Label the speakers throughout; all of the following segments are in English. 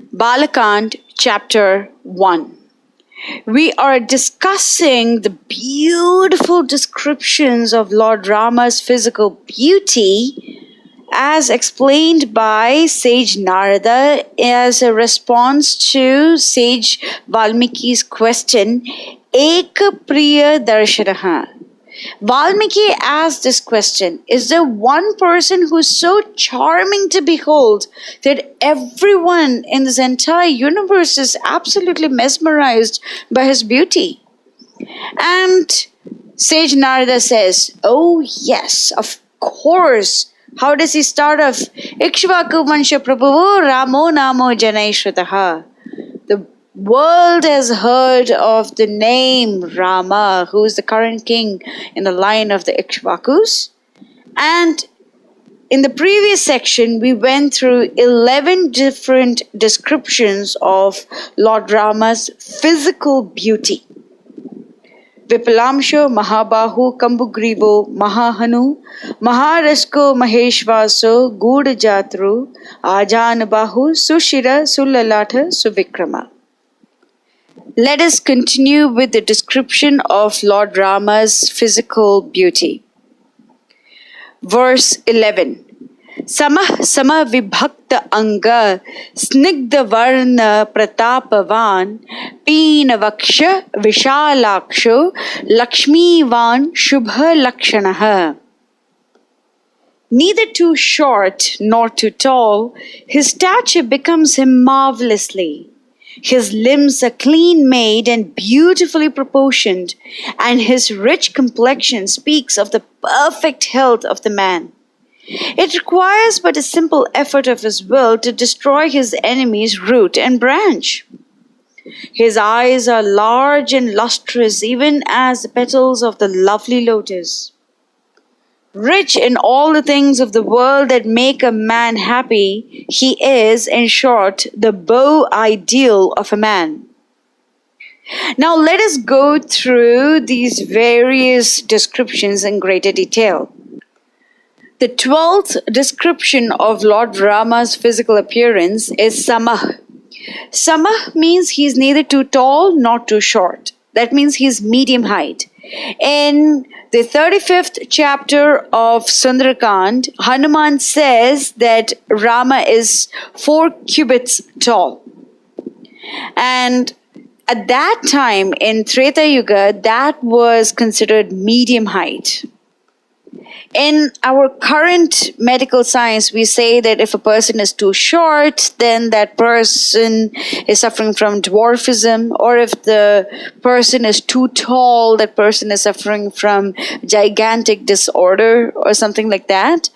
Speaker 1: Balakand, chapter 1. We are discussing the beautiful descriptions of Lord Rama's physical beauty as explained by sage Narada as a response to sage Valmiki's question, Eka Priya Darshanaha. Valmiki asked this question, is there one person who is so charming to behold that everyone in this entire universe is absolutely mesmerized by his beauty? And sage Narada says, oh yes, of course. How does he start off? Ikshvaku Vansha Prabhu Ramo Namo Janai Shritaha. The world has heard of the name Rama, who is the current king in the line of the Ikshvakus. And in the previous section, we went through 11 different descriptions of Lord Rama's physical beauty. Vipalamsho Mahabahu Kambugrivo Mahahanu Maharasko Maheshvaso Gudajatru Ajanabahu Sushira Sulalata Suvikrama. Let us continue with the description of Lord Rama's physical beauty. Verse 11. Samah vibhakta anga snigdha varna pratapavan peena vaksha vishalaksho lakshmivan shubha lakshanaha. Neither too short nor too tall, his stature becomes him marvelously. His limbs are clean made and beautifully proportioned, and his rich complexion speaks of the perfect health of the man. It requires but a simple effort of his will to destroy his enemy's root and branch. His eyes are large and lustrous, even as the petals of the lovely lotus. Rich in all the things of the world that make a man happy, he is, in short, the beau ideal of a man. Now let us go through these various descriptions in greater detail. The 12th description of Lord Rama's physical appearance is Samah. Samah means he is neither too tall nor too short. That means he is medium height. In the 35th chapter of Sundarakand, Hanuman says that Rama is 4 cubits tall. And at that time in Treta Yuga, that was considered medium height. In our current medical science, we say that if a person is too short, then that person is suffering from dwarfism, or if the person is too tall, that person is suffering from gigantic disorder or something like that.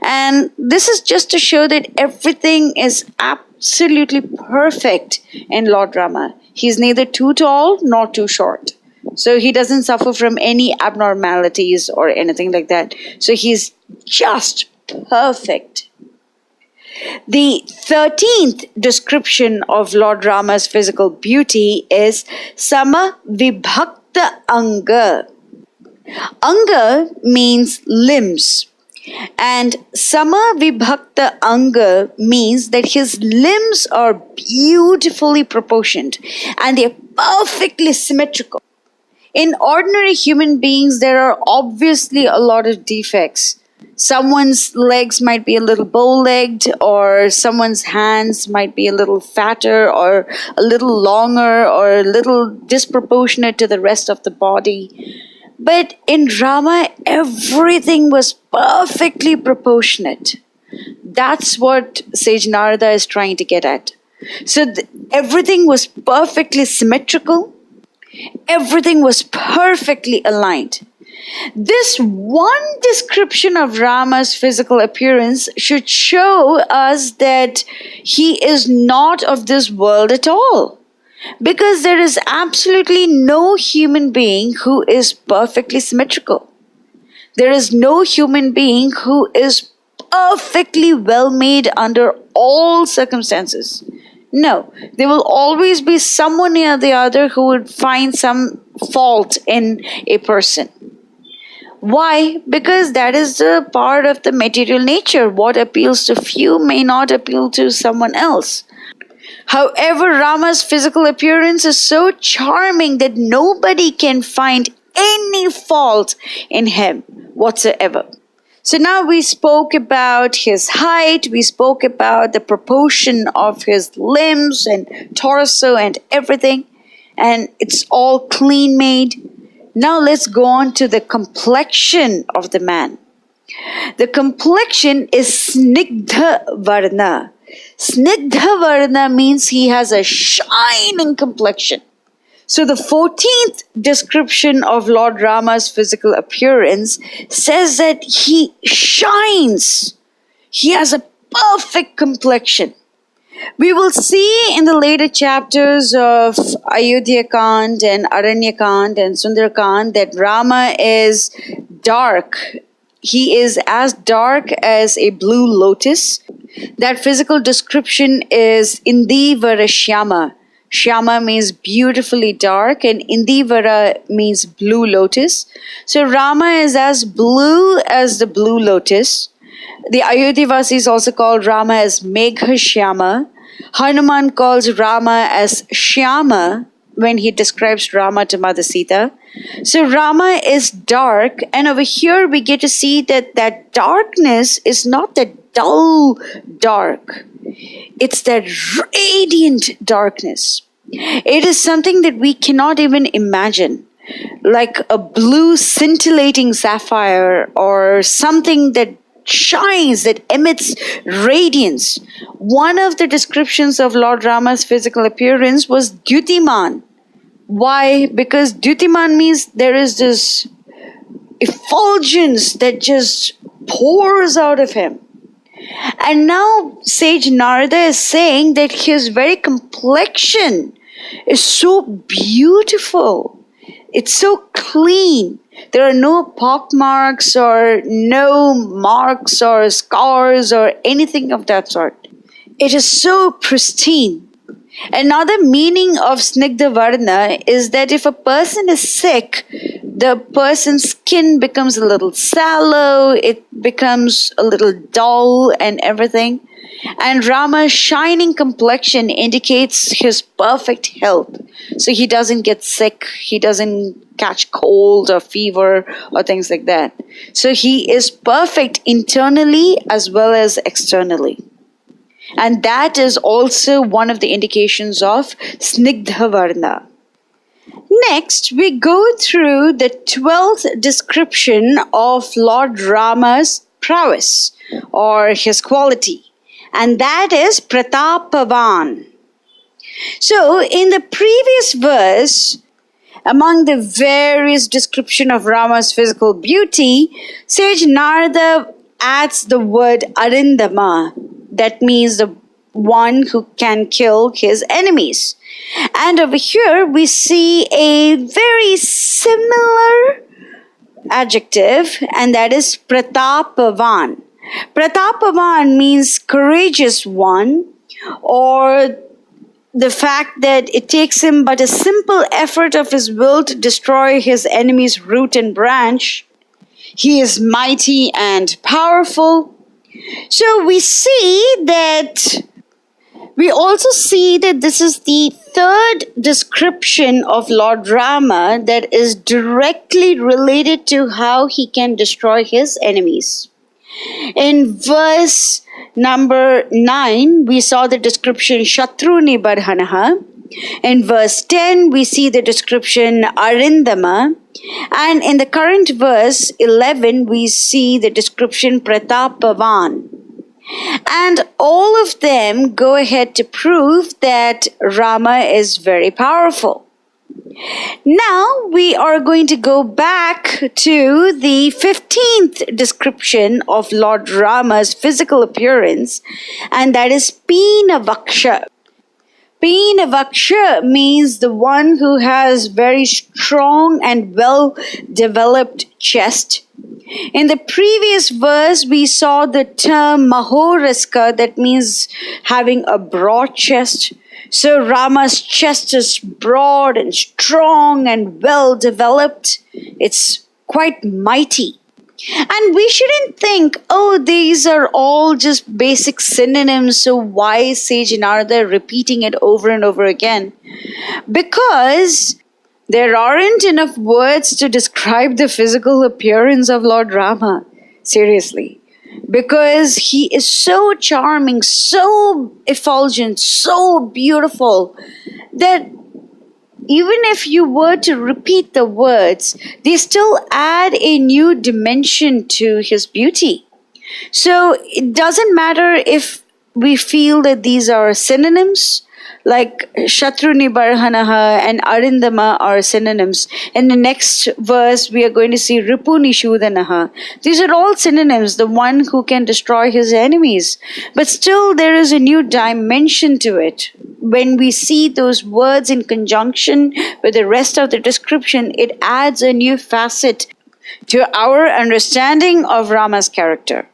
Speaker 1: And this is just to show that everything is absolutely perfect in Lord Rama. He is neither too tall nor too short. So he doesn't suffer from any abnormalities or anything like that. So he's just perfect. The 13th description of Lord Rama's physical beauty is Sama Vibhakta Anga. Anga means limbs. And Sama Vibhakta Anga means that his limbs are beautifully proportioned and they are perfectly symmetrical. In ordinary human beings, there are obviously a lot of defects. Someone's legs might be a little bow-legged, or someone's hands might be a little fatter, or a little longer, or a little disproportionate to the rest of the body. But in Rama, everything was perfectly proportionate. That's what sage Narada is trying to get at. So everything was perfectly symmetrical. Everything was perfectly aligned. This one description of Rama's physical appearance should show us that he is not of this world at all. Because there is absolutely no human being who is perfectly symmetrical. There is no human being who is perfectly well made under all circumstances. No, there will always be someone or the other who would find some fault in a person. Why? Because that is the part of the material nature. What appeals to few may not appeal to someone else. However, Rama's physical appearance is so charming that nobody can find any fault in him whatsoever. So now we spoke about his height, we spoke about the proportion of his limbs and torso and everything, and it's all clean made. Now let's go on to the complexion of the man. The complexion is Snigdha Varna. Snigdha Varna means he has a shining complexion. So the 14th description of Lord Rama's physical appearance says that he shines. He has a perfect complexion. We will see in the later chapters of Ayodhya Kand and Aranya Kand and Sundar Kand that Rama is dark. He is as dark as a blue lotus. That physical description is Indivara Shyama. Shyama means beautifully dark and Indivara means blue lotus. So Rama is as blue as the blue lotus. The Ayodhyavasis also call Rama as Megha Shyama. Hanuman calls Rama as Shyama when he describes Rama to Mother Sita. So Rama is dark, and over here we get to see that that darkness is not that dull dark. It's that radiant darkness. It is something that we cannot even imagine, like a blue scintillating sapphire or something that shines, that emits radiance. One of the descriptions of Lord Rama's physical appearance was Dyutiman. Why? Because Dyutiman means there is this effulgence that just pours out of him. And now sage Narada is saying that his very complexion is so beautiful. It's so clean. There are no pockmarks or no marks or scars or anything of that sort. It is so pristine. Another meaning of Snigdha Varna is that if a person is sick, the person's skin becomes a little sallow, it becomes a little dull and everything. And Rama's shining complexion indicates his perfect health. So he doesn't get sick, he doesn't catch cold or fever or things like that. So he is perfect internally as well as externally. And that is also one of the indications of Snigdha Varna. Next, we go through the 12th description of Lord Rama's prowess or his quality, and that is Pratapavan. So, in the previous verse, among the various description of Rama's physical beauty, sage Narada adds the word Arindama. That means the one who can kill his enemies. And over here we see a very similar adjective, and that is Pratapavan. Pratapavan means courageous one, or the fact that it takes him but a simple effort of his will to destroy his enemy's root and branch. He is mighty and powerful. So we also see that this is the third description of Lord Rama that is directly related to how he can destroy his enemies. In verse number 9, we saw the description Shatru Nibarhanaha. In verse 10, we see the description Arindama. And in the current verse 11, we see the description Pratapavan. And all of them go ahead to prove that Rama is very powerful. Now we are going to go back to the 15th description of Lord Rama's physical appearance, and that is Peenavaksha. Peenavaksha means the one who has very strong and well-developed chest. In the previous verse, we saw the term Mahoraska, that means having a broad chest. So Rama's chest is broad and strong and well-developed. It's quite mighty. And we shouldn't think, oh, these are all just basic synonyms, so why is Sage Narada repeating it over and over again? Because there aren't enough words to describe the physical appearance of Lord Rama. Seriously. Because he is so charming, so effulgent, so beautiful, that even if you were to repeat the words, they still add a new dimension to his beauty. So it doesn't matter if we feel that these are synonyms, like Shatruni Barhanaha and Arindama are synonyms. In the next verse, we are going to see Ripuni Shudanaha. These are all synonyms, the one who can destroy his enemies. But still, there is a new dimension to it. When we see those words in conjunction with the rest of the description, it adds a new facet to our understanding of Rama's character.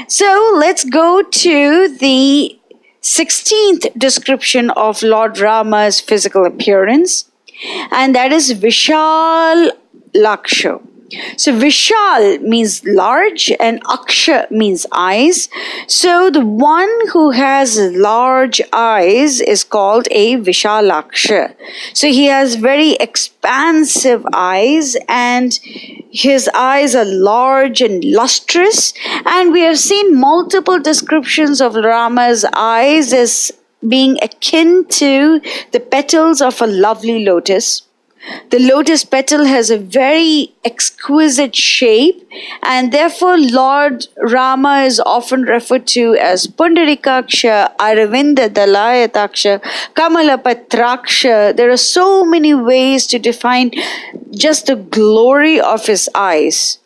Speaker 1: So let's go to the 16th description of Lord Rama's physical appearance, and that is Vishal Laksha. So Vishal means large and Aksha means eyes. So the one who has large eyes is called a Vishalaksha. So he has very expansive eyes, and his eyes are large and lustrous. And we have seen multiple descriptions of Rama's eyes as being akin to the petals of a lovely lotus. The lotus petal has a very exquisite shape, and therefore Lord Rama is often referred to as Pundarikaksha, Aravinda Dalayataksha, Kamalapatraksha. There are so many ways to define just the glory of his eyes.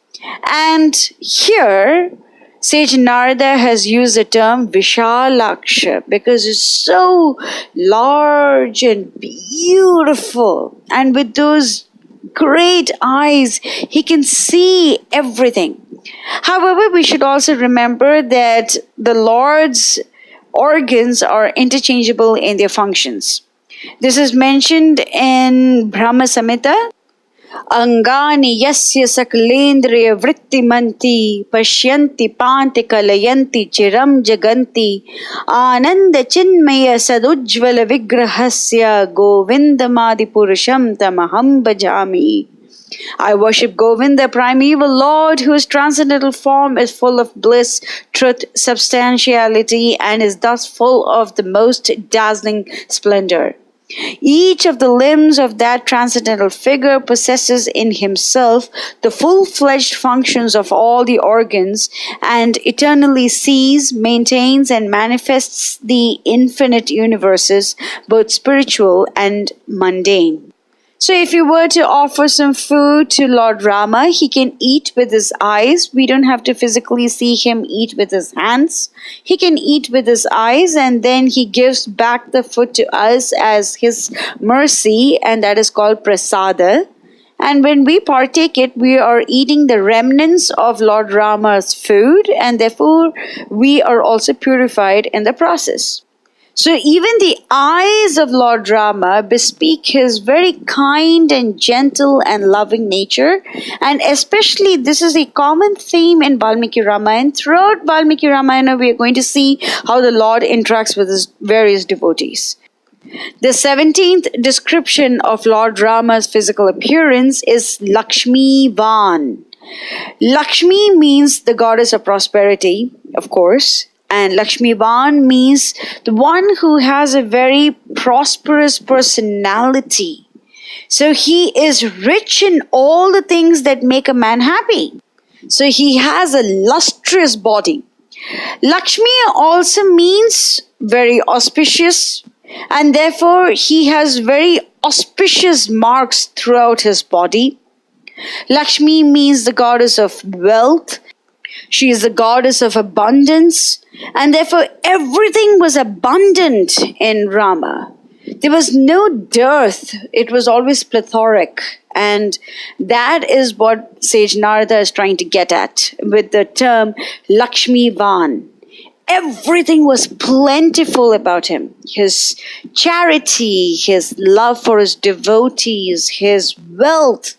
Speaker 1: And here, Sage Narada has used the term Vishalaksha because it's so large and beautiful. And with those great eyes, he can see everything. However, we should also remember that the Lord's organs are interchangeable in their functions. This is mentioned in Brahma Samhita. Angani yasya saklendriya vrittimanti pashyanti panti kalayanti chiram jaganti ananda chinmaya sadujjvala vigrahasya govindamadi purusham tamaham bhajami. I worship Govinda, primeval Lord, whose transcendental form is full of bliss, truth, substantiality, and is thus full of the most dazzling splendor. Each of the limbs of that transcendental figure possesses in himself the full-fledged functions of all the organs and eternally sees, maintains, and manifests the infinite universes, both spiritual and mundane. So if you were to offer some food to Lord Rama, he can eat with his eyes. We don't have to physically see him eat with his hands. He can eat with his eyes, and then he gives back the food to us as his mercy, and that is called prasada. And when we partake it, we are eating the remnants of Lord Rama's food, and therefore we are also purified in the process. So even the eyes of Lord Rama bespeak his very kind and gentle and loving nature. And especially this is a common theme in Valmiki Ramayana. Throughout Valmiki Ramayana, we are going to see how the Lord interacts with his various devotees. The 17th description of Lord Rama's physical appearance is Lakshmi Van. Lakshmi means the goddess of prosperity, of course. And Lakshmivan means the one who has a very prosperous personality. So he is rich in all the things that make a man happy. So he has a lustrous body. Lakshmi also means very auspicious, and therefore he has very auspicious marks throughout his body. Lakshmi means the goddess of wealth. She is the goddess of abundance, and therefore everything was abundant in Rama. There was no dearth, it was always plethoric. And that is what Sage Narada is trying to get at with the term Lakshmi Van. Everything was plentiful about him. His charity, his love for his devotees, his wealth,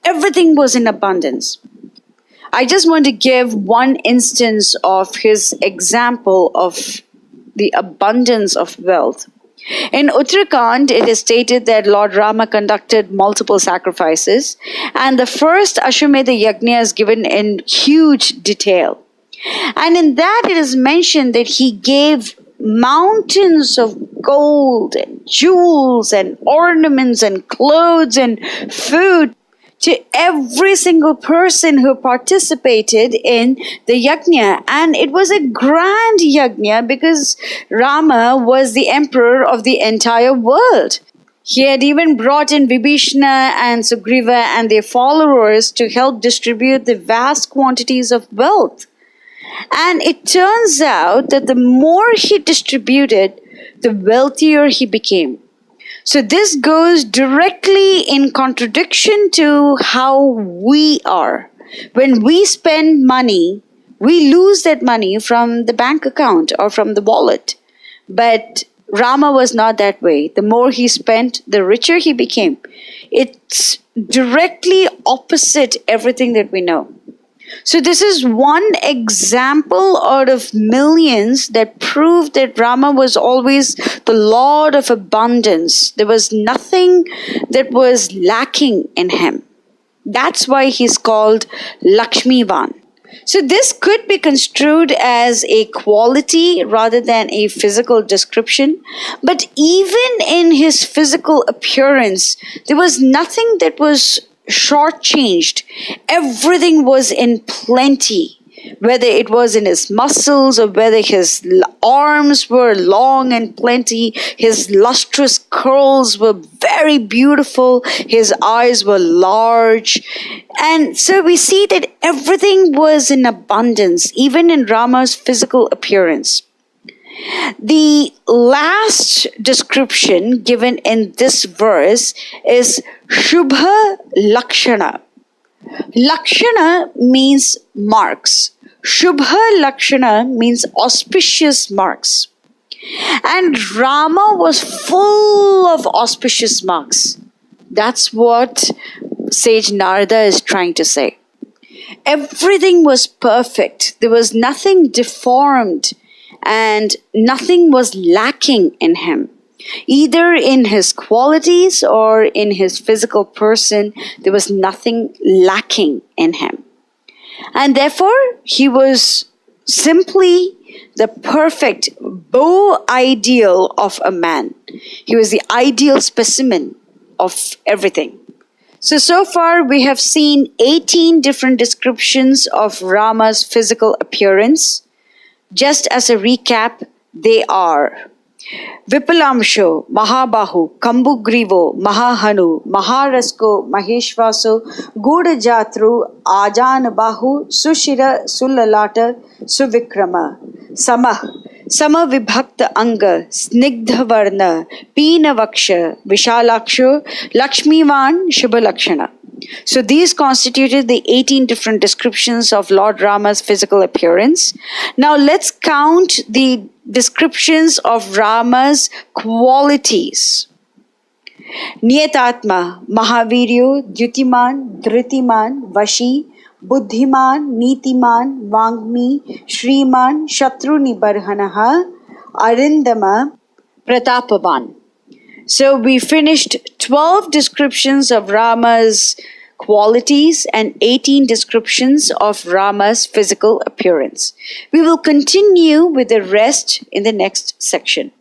Speaker 1: everything was in abundance. I just want to give one instance of his example of the abundance of wealth. In Uttarakhand, it is stated that Lord Rama conducted multiple sacrifices, and the first Ashwamedha Yajna is given in huge detail. And in that, it is mentioned that he gave mountains of gold and jewels and ornaments and clothes and food to every single person who participated in the yajna. And it was a grand yajna because Rama was the emperor of the entire world. He had even brought in Vibhishana and Sugriva and their followers to help distribute the vast quantities of wealth. And it turns out that the more he distributed, the wealthier he became. So this goes directly in contradiction to how we are. When we spend money, we lose that money from the bank account or from the wallet. But Rama was not that way. The more he spent, the richer he became. It's directly opposite everything that we know. So this is one example out of millions that prove that Rama was always the Lord of abundance. There was nothing that was lacking in him. That's why he's called Lakshmivan. So this could be construed as a quality rather than a physical description. But even in his physical appearance, there was nothing that was shortchanged. Everything was in plenty, whether it was in his muscles or whether his arms were long and plenty, his lustrous curls were very beautiful, his eyes were large. And so we see that everything was in abundance, even in Rama's physical appearance. The last description given in this verse is Shubha Lakshana. Lakshana means marks. Shubha Lakshana means auspicious marks. And Rama was full of auspicious marks. That's what sage Narada is trying to say. Everything was perfect. There was nothing deformed. And nothing was lacking in him. Either in his qualities or in his physical person, there was nothing lacking in him. And therefore, he was simply the perfect beau ideal of a man. He was the ideal specimen of everything. So far we have seen 18 different descriptions of Rama's physical appearance. Just as a recap, they are Vipulamsho, Mahabahu, Kambugrivo, Mahahanu, Maharasko, Maheshvaso, Gudajatru, Ajanabahu, Sushira, Sulalata, Suvikrama, Samah, Samavibhakta Anga, Snigdhavarna, Peenavaksha, Vishalaksho, Lakshmivan, Shubhalakshana. So these constituted the 18 different descriptions of Lord Rama's physical appearance. Now let's count the descriptions of Rama's qualities. Niyatatma, Mahaviryo, Dyutiman, Dhritiman, Vashi, Buddhiman, Nitiman, Vangmi, Shriman, Shatru Nibarhanaha, Arindama, Pratapavan. So we finished 12 descriptions of Rama's qualities and 18 descriptions of Rama's physical appearance. We will continue with the rest in the next section.